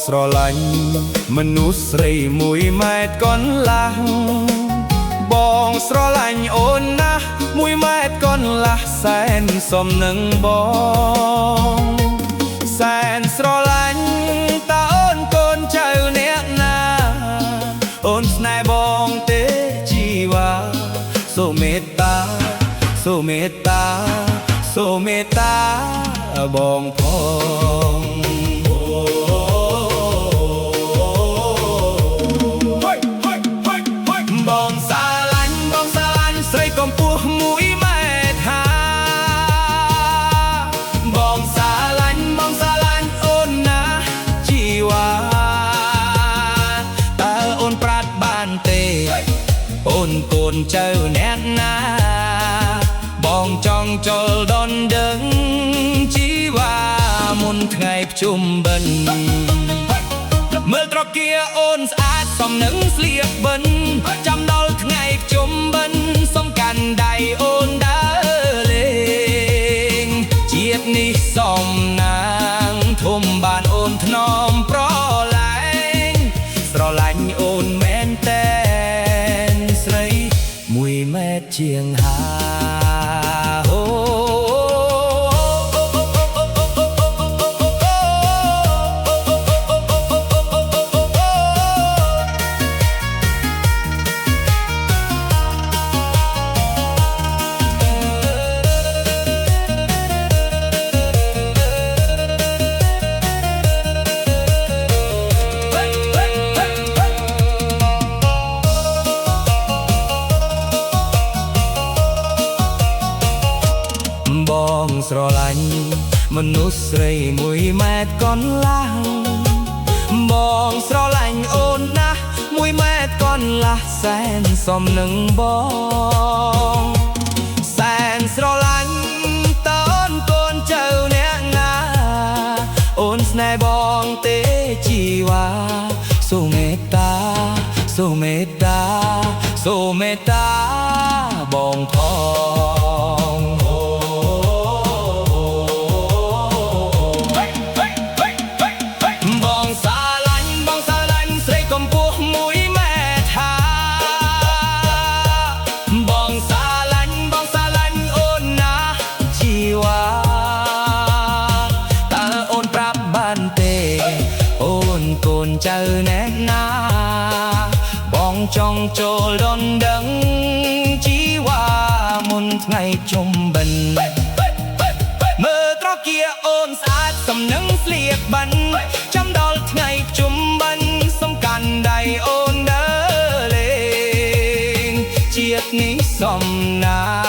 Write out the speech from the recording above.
ស្រឡាញ់មនុស្សស្រីមួយម៉ែត្រកន្លះបងស្រឡាញ់អូនណាស់មួយម៉ែត្រកន្លះសែនសមនឹងបងសែនស្រឡាញ់តើអូនកូនចៅអ្នកណាអូនស្នេហ៍បងទេជីវ៉ាសូមមេត្តាសូមមេត្តាសូមមេត្តាបងផងបងសាឡាញ់ស្រីកំពុះមួយម៉ែត្រហាបងសាឡាញ់អូនណាជីវ៉ាតើអូនប្រាត់បានទេអូនកូនចៅអ្នកណាបងចង់ចូលដនដឹងជីវ៉ាមុនថ្ងៃភ្ជុំបិណ្ឌមើលត្រគាអូនស្អាតសមនឹងស្លៀកបិណ្ឌចាំដល់ថ្ងៃភ្ជុំបិណ្ឌសុំកាន់ដៃអូនដើរលេងជាតិនេះសមណាងធំបានអូនថ្នមប្រឡែងស្រឡាញ់អូនមែនតែនស្រីមួយម៉ែត្រជាងហាបងស្រឡាញ់មនុស្សស្រីមួយម៉ែត្រកន្លះបងស្រឡាញ់អូនណាស់មួយម៉ែត្រកន្លះសែនសមនឹងបងសែនស្រឡាញ់តើអូនកូនចៅអ្នកណាអូនស្នេហ៍បងទេជីវ៉ាសូមមេត្តាសូមមេត្តាសូមមេត្តាបងផងកូនចៅแนะណាបងចង់ចូលដនដឹងជីវ៉ាមុនថ្ងៃជុំបិណ្ឌមើលត្រគាអូនស្អាតសំនឹងស្លៀកបិណ្ឌចាំដល់ថ្ងៃជុំបិណ្ឌសំកាន់ដៃអូនដើរលេងជាតិនេះសមណា